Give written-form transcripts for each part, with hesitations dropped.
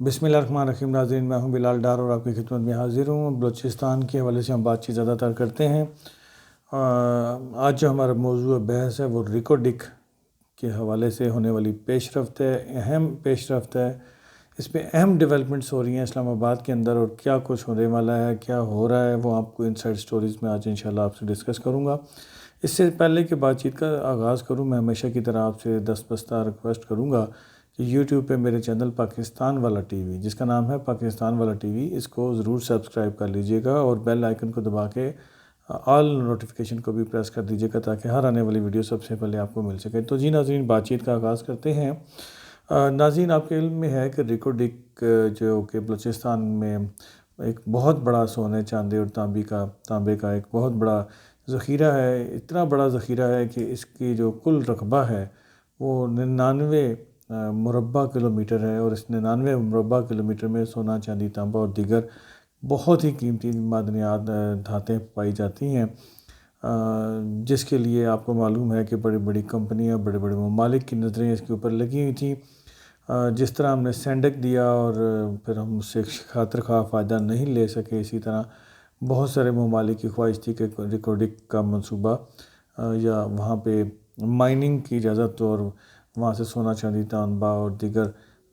بسم اللہ الرحمن الرحیم ناظرین، میں ہوں بلال ڈار اور آپ کی خدمت میں حاضر ہوں۔ بلوچستان کے حوالے سے ہم بات چیت زیادہ تر کرتے ہیں۔ آج جو ہمارا موضوع بحث ہے وہ ریکارڈک کے حوالے سے ہونے والی پیش رفت ہے، اہم پیش رفت ہے۔ اس میں اہم ڈیولپمنٹس ہو رہی ہیں اسلام آباد کے اندر، اور کیا کچھ ہونے والا ہے، کیا ہو رہا ہے، وہ آپ کو انسائڈ سٹوریز میں آج انشاءاللہ آپ سے ڈسکس کروں گا۔ اس سے پہلے کہ بات چیت کا آغاز کروں، میں ہمیشہ کی طرح آپ سے دستبستہ ریکویسٹ کروں گا کہ یوٹیوب پہ میرے چینل پاکستان والا ٹی وی، جس کا نام ہے پاکستان والا ٹی وی، اس کو ضرور سبسکرائب کر لیجئے گا اور بیل آئیکن کو دبا کے آل نوٹیفیکیشن کو بھی پریس کر دیجئے گا تاکہ ہر آنے والی ویڈیو سب سے پہلے آپ کو مل سکے۔ تو جی ناظرین، بات چیت کا آغاز کرتے ہیں۔ ناظرین، آپ کے علم میں ہے کہ ریکارڈک جو کہ بلوچستان میں ایک بہت بڑا سونے چاندی اور تانبے کا ایک بہت بڑا ذخیرہ ہے۔ اتنا بڑا ذخیرہ ہے کہ اس کی جو کل رقبہ ہے وہ 99 مربع کلومیٹر ہے، اور اس 99 مربع کلومیٹر میں سونا، چاندی، تانبا اور دیگر بہت ہی قیمتی معدنیات، دھاتیں پائی جاتی ہیں، جس کے لیے آپ کو معلوم ہے کہ بڑی بڑی کمپنیاں، بڑے بڑے ممالک کی نظریں اس کے اوپر لگی ہوئی تھیں۔ جس طرح ہم نے سینڈک دیا اور پھر ہم اس سے خاطر خواہ فائدہ نہیں لے سکے، اسی طرح بہت سارے ممالک کی خواہش تھی کہ ریکارڈک کا منصوبہ یا وہاں پہ مائننگ کی اجازت اور وہاں سے سونا، چاندی، تانبا اور دیگر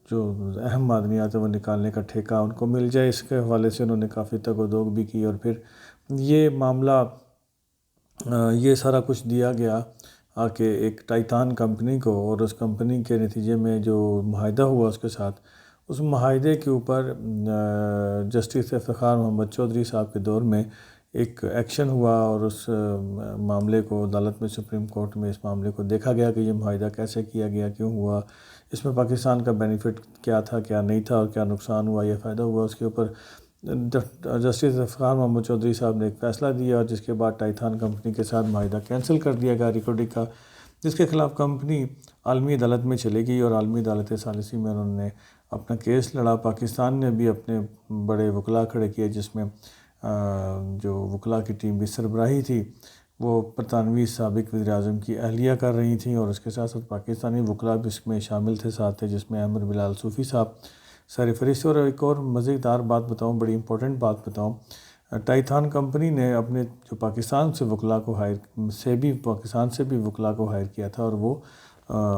جو اہم معدنیات ہیں وہ نکالنے کا ٹھیکہ ان کو مل جائے۔ اس کے حوالے سے انہوں نے کافی تگ و دوگ بھی کی، اور پھر یہ معاملہ، یہ سارا کچھ دیا گیا کہ ایک ٹائٹان کمپنی کو، اور اس کمپنی کے نتیجے میں جو معاہدہ ہوا اس کے ساتھ، اس معاہدے کے اوپر جسٹس افتخار محمد چودھری صاحب کے دور میں ایک ایکشن ہوا، اور اس معاملے کو عدالت میں، سپریم کورٹ میں اس معاملے کو دیکھا گیا کہ یہ معاہدہ کیسے کیا گیا، کیوں ہوا، اس میں پاکستان کا بینیفٹ کیا تھا، کیا نہیں تھا، اور کیا نقصان ہوا یا فائدہ ہوا۔ اس کے اوپر جسٹس افتخار محمد چودھری صاحب نے ایک فیصلہ دیا، اور جس کے بعد ٹائٹان کمپنی کے ساتھ معاہدہ کینسل کر دیا گیا ریکارڈک کا، جس کے خلاف کمپنی عالمی عدالت میں چلے گئی، اور عالمی عدالت ثالثی میں انہوں نے اپنا کیس لڑا۔ پاکستان نے بھی اپنے بڑے وکلاء کھڑے کیے، جس میں جو وکلاء کی ٹیم کی سربراہی تھی وہ برطانوی سابق وزیر اعظم کی اہلیہ کر رہی تھیں، اور اس کے ساتھ ساتھ پاکستانی وکلاء بھی اس میں شامل تھے ساتھ تھے، جس میں احمد بلال صوفی صاحب سر فہرست۔ اور ایک اور مزیدار بات بتاؤں، بڑی امپورٹنٹ بات بتاؤں، ٹائٹان کمپنی نے اپنے جو پاکستان سے وکلاء کو پاکستان سے بھی وکلاء کو ہائر کیا تھا، اور وہ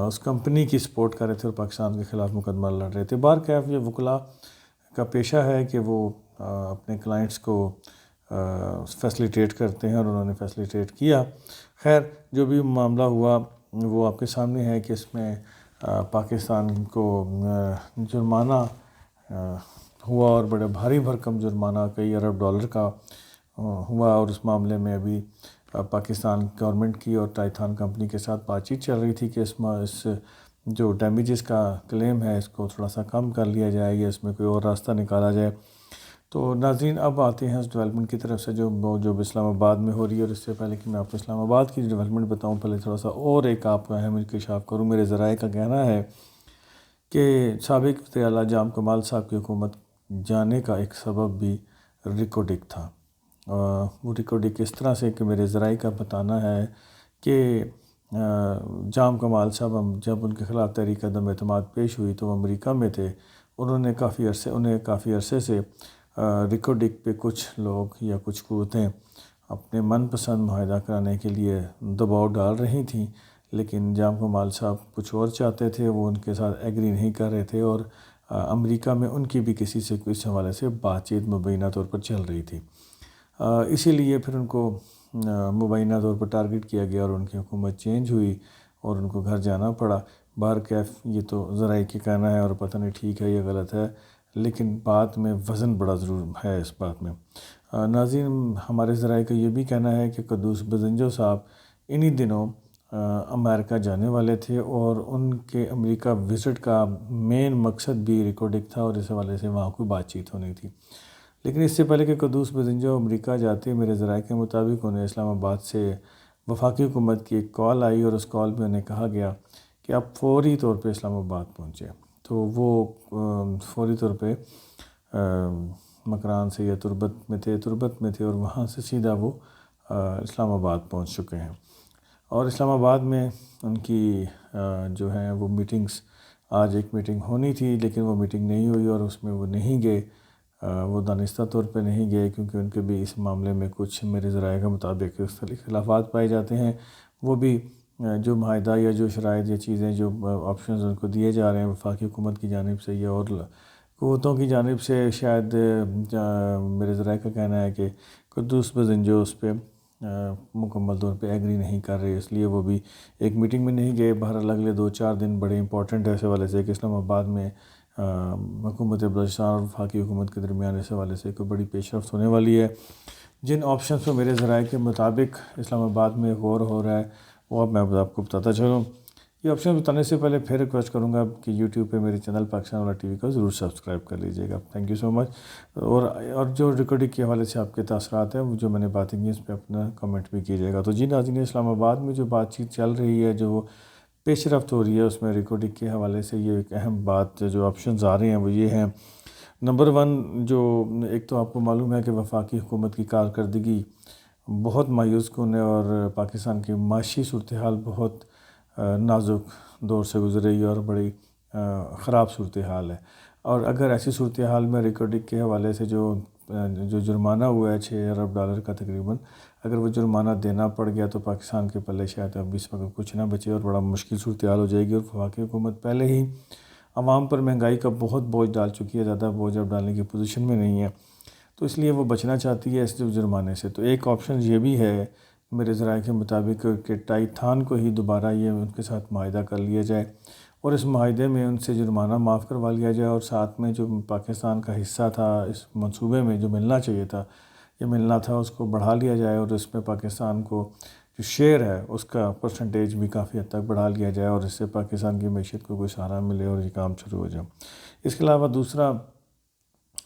اس کمپنی کی سپورٹ کر رہے تھے اور پاکستان کے خلاف مقدمہ لڑ رہے تھے۔ بہرکیف یہ وکلاء کا پیشہ ہے کہ وہ اپنے کلائنٹس کو فیسلیٹیٹ کرتے ہیں، اور انہوں نے فیسلیٹیٹ کیا۔ خیر، جو بھی معاملہ ہوا وہ آپ کے سامنے ہے کہ اس میں پاکستان کو جرمانہ ہوا، اور بڑے بھاری بھرکم جرمانہ کئی ارب ڈالر کا ہوا، اور اس معاملے میں ابھی پاکستان گورنمنٹ کی اور ٹائٹان کمپنی کے ساتھ بات چیت چل رہی تھی کہ اس جو ڈیمیجز کا کلیم ہے اس کو تھوڑا سا کم کر لیا جائے، یا اس میں کوئی اور راستہ نکالا جائے۔ تو ناظرین، اب آتے ہیں اس ڈیولپمنٹ کی طرف سے جو اسلام آباد میں ہو رہی ہے، اور اس سے پہلے کہ میں آپ کو اسلام آباد کی ڈیولپمنٹ بتاؤں، پہلے تھوڑا سا اور ایک آپ کو اہم انکشاف کروں۔ میرے ذرائع کا کہنا ہے کہ سابق وزیر اعلیٰ جام کمال صاحب کی حکومت جانے کا ایک سبب بھی ریکارڈک تھا۔ وہ ریکارڈک اس طرح سے کہ میرے ذرائع کا بتانا ہے کہ جام کمال صاحب جب ان کے خلاف تحریک عدم اعتماد پیش ہوئی تو وہ امریکہ میں تھے۔ انہیں کافی عرصے سے ریکارڈک پہ کچھ لوگ یا کچھ قوتیں اپنے من پسند معاہدہ کرانے کے لیے دباؤ ڈال رہی تھیں، لیکن جام کمال صاحب کچھ اور چاہتے تھے، وہ ان کے ساتھ ایگری نہیں کر رہے تھے، اور امریکہ میں ان کی بھی کسی سے اس حوالے سے بات چیت مبینہ طور پر چل رہی تھی۔ اسی لیے پھر ان کو مبینہ طور پر ٹارگٹ کیا گیا، اور ان کی حکومت چینج ہوئی اور ان کو گھر جانا پڑا۔ بہرکیف یہ تو ذرائع کی کہنا ہے، اور پتہ نہیں ٹھیک ہے یا غلط ہے، لیکن بات میں وزن بڑا ضرور ہے اس بات میں۔ ناظرین، ہمارے ذرائع کا یہ بھی کہنا ہے کہ قدوس بزنجو صاحب انہی دنوں امریکہ جانے والے تھے، اور ان کے امریکہ وزٹ کا مین مقصد بھی ریکارڈک تھا، اور اس حوالے سے وہاں کوئی بات چیت ہونی تھی۔ لیکن اس سے پہلے کہ قدوس بزنجو امریکہ جاتے، میرے ذرائع کے مطابق انہیں اسلام آباد سے وفاقی حکومت کی ایک کال آئی، اور اس کال میں انہیں کہا گیا کہ آپ فوری طور پہ اسلام آباد پہنچے۔ تو وہ فوری طور پہ مکران سے یا تربت میں تھے، اور وہاں سے سیدھا وہ اسلام آباد پہنچ چکے ہیں، اور اسلام آباد میں ان کی جو ہیں وہ میٹنگز آج ایک میٹنگ ہونی تھی لیکن وہ میٹنگ نہیں ہوئی اور اس میں وہ نہیں گئے، وہ دانستہ طور پہ نہیں گئے کیونکہ ان کے بھی اس معاملے میں کچھ میرے ذرائع کے مطابق اختلافات پائے جاتے ہیں۔ وہ بھی جو معاہدہ یا جو شرائط یا چیزیں جو آپشنز ان کو دیے جا رہے ہیں وفاقی حکومت کی جانب سے یا اور قوتوں کی جانب سے، شاید میرے ذرائع کا کہنا ہے کہ قدوس بزنجو اس پہ مکمل طور پہ ایگری نہیں کر رہے، اس لیے وہ بھی ایک میٹنگ میں نہیں گئے۔ بہرحال اگلے 2-4 دن بڑے امپورٹنٹ ہے اس حوالے سے کہ اسلام آباد میں حکومت بلوچستان اور وفاقی حکومت کے درمیان اس حوالے سے کوئی بڑی پیش رفت ہونے والی ہے۔ جن آپشنز پہ میرے ذرائع کے مطابق اسلام آباد میں غور ہو رہا ہے وہ اب میں آپ کو بتاتا چلوں۔ یہ آپشن بتانے سے پہلے پھر ریکویسٹ کروں گا کہ یوٹیوب پہ میرے چینل پاکستان والا ٹی وی کو ضرور سبسکرائب کر لیجیے گا۔ تھینک یو سو مچ۔ اور جو ریکارڈنگ کے حوالے سے آپ کے تاثرات ہیں وہ جو میں نے باتیں کی اس پہ اپنا کمنٹ بھی کیجیے گا۔ تو جی ناظرین، اسلام آباد میں جو بات چیت چل رہی ہے، جو پیش رفت ہو رہی ہے، اس میں ریکارڈنگ کے حوالے سے یہ ایک اہم بات جو آپشنز آ رہے ہیں وہ یہ ہیں۔ نمبر 1، جو ایک تو آپ کو معلوم ہے کہ وفاقی حکومت کی کارکردگی بہت مایوس کن ہے اور پاکستان کی معاشی صورتحال بہت نازک دور سے گزر رہی ہے اور بڑی خراب صورتحال ہے۔ اور اگر ایسی صورتحال میں ریکارڈنگ کے حوالے سے جو جرمانہ ہوا ہے $6 ارب کا تقریباً، اگر وہ جرمانہ دینا پڑ گیا تو پاکستان کے پلے شاید اب اس وقت کچھ نہ بچے اور بڑا مشکل صورتحال ہو جائے گی۔ اور وفاقی حکومت پہلے ہی عوام پر مہنگائی کا بہت بوجھ ڈال چکی ہے، زیادہ بوجھ اب ڈالنے کی پوزیشن میں نہیں ہے، تو اس لیے وہ بچنا چاہتی ہے اس جرمانے سے۔ تو ایک آپشن یہ بھی ہے میرے ذرائع کے مطابق کہ ٹائی تھان کو ہی دوبارہ یہ ان کے ساتھ معاہدہ کر لیا جائے اور اس معاہدے میں ان سے جرمانہ معاف کروا لیا جائے، اور ساتھ میں جو پاکستان کا حصہ تھا اس منصوبے میں جو ملنا چاہیے تھا یا ملنا تھا اس کو بڑھا لیا جائے، اور اس میں پاکستان کو جو شیئر ہے اس کا پرسنٹیج بھی کافی حد تک بڑھا لیا جائے، اور اس سے پاکستان کی معیشت کو کوئی سہارا ملے اور یہ کام شروع ہو جائے۔ اس کے علاوہ دوسرا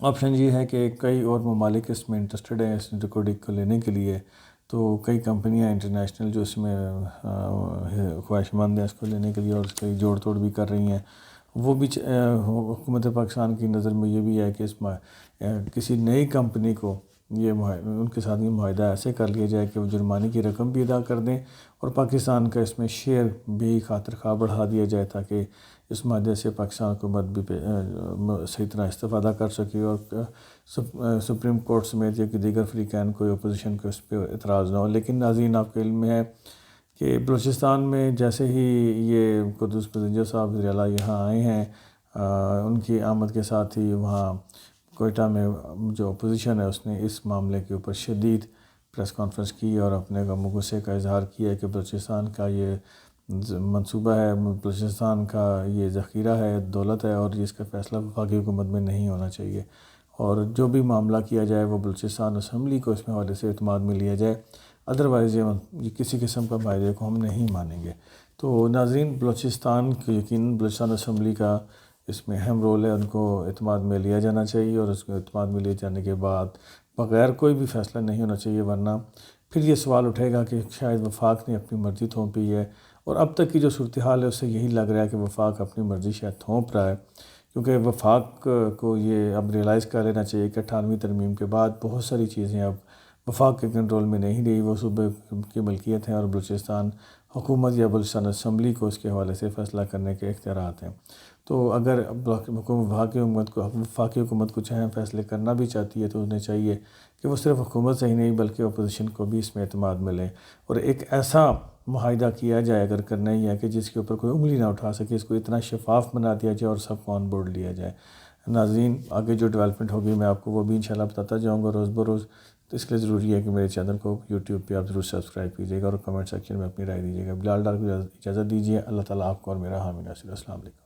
آپشن یہ ہے کہ کئی اور ممالک اس میں انٹرسٹڈ ہیں اس ریکارڈنگ کو لینے کے لیے، تو کئی کمپنیاں انٹرنیشنل جو اس میں خواہش مند ہیں اس کو لینے کے لیے اور اس کی جوڑ توڑ بھی کر رہی ہیں۔ وہ بھی حکومت پاکستان کی نظر میں یہ بھی ہے کہ اس کسی نئی کمپنی کو ان کے ساتھ یہ معاہدہ ایسے کر لیا جائے کہ وہ جرمانے کی رقم بھی ادا کر دیں اور پاکستان کا اس میں شیئر بھی خاطر خواہ بڑھا دیا جائے تاکہ اس معاہدے سے پاکستان حکومت بھی صحیح طرح استفادہ کر سکے اور سپریم کورٹ سمیت یا کہ دیگر فریقین کوئی اپوزیشن کو اس پہ اعتراض نہ ہو۔ لیکن ناظرین، آپ کے علم میں ہے کہ بلوچستان میں جیسے ہی یہ قدوس بزنجو صاحب وزیر اعلیٰ یہاں آئے ہیں، ان کی آمد کے ساتھ ہی وہاں کوئٹہ میں جو اپوزیشن ہے اس نے اس معاملے کے اوپر شدید پریس کانفرنس کی اور اپنے غصے کا اظہار کیا ہے کہ بلوچستان کا یہ منصوبہ ہے، بلوچستان کا یہ ذخیرہ ہے، دولت ہے، اور اس کا فیصلہ وفاقی حکومت میں نہیں ہونا چاہیے، اور جو بھی معاملہ کیا جائے وہ بلوچستان اسمبلی کو اس میں حوالے سے اعتماد میں لیا جائے، ادروائز یہ کسی قسم کا معاہدے کو ہم نہیں مانیں گے۔ تو ناظرین، بلوچستان کی یقیناً بلوچستان اسمبلی کا اس میں اہم رول ہے، ان کو اعتماد میں لیا جانا چاہیے اور اس کو اعتماد میں لیے جانے کے بعد بغیر کوئی بھی فیصلہ نہیں ہونا چاہیے، ورنہ پھر یہ سوال اٹھے گا کہ شاید وفاق نے اپنی مرضی تھوپی ہے، اور اب تک کی جو صورتحال ہے اس سے یہی لگ رہا ہے کہ وفاق اپنی مرضی شاید تھوپ رہا ہے، کیونکہ وفاق کو یہ اب ریلائز کر لینا چاہیے کہ 98ویں ترمیم کے بعد بہت ساری چیزیں اب وفاق کے کنٹرول میں نہیں رہی، وہ صوبے کی ملکیت ہیں اور بلوچستان حکومت یا بلوچستان اسمبلی کو اس کے حوالے سے فیصلہ کرنے کے اختیارات ہیں۔ تو اگر وفاقی حکومت کچھ اہم فیصلے کرنا بھی چاہتی ہے تو انہیں چاہیے کہ وہ صرف حکومت سے ہی نہیں بلکہ اپوزیشن کو بھی اس میں اعتماد ملے اور ایک ایسا معاہدہ کیا جائے اگر کرنا ہی ہے کہ جس کے اوپر کوئی انگلی نہ اٹھا سکے، اس کو اتنا شفاف بنا دیا جائے اور سب کو آن بورڈ لیا جائے۔ ناظرین، آگے جو ڈیولپمنٹ ہوگی میں آپ کو وہ بھی انشاءاللہ بتاتا جاؤں گا روز بروز، تو اس کے لیے ضروری ہے کہ میرے چینل کو یوٹیوب پہ آپ ضرور سبسکرائب کیجیے گا اور کمنٹ سیکشن میں اپنی رائے دیجیے گا۔ بلال ڈار کو اجازت دیجیے۔ اللہ تعالیٰ آپ کو اور میرا حامی ناصر۔ السلام علیکم۔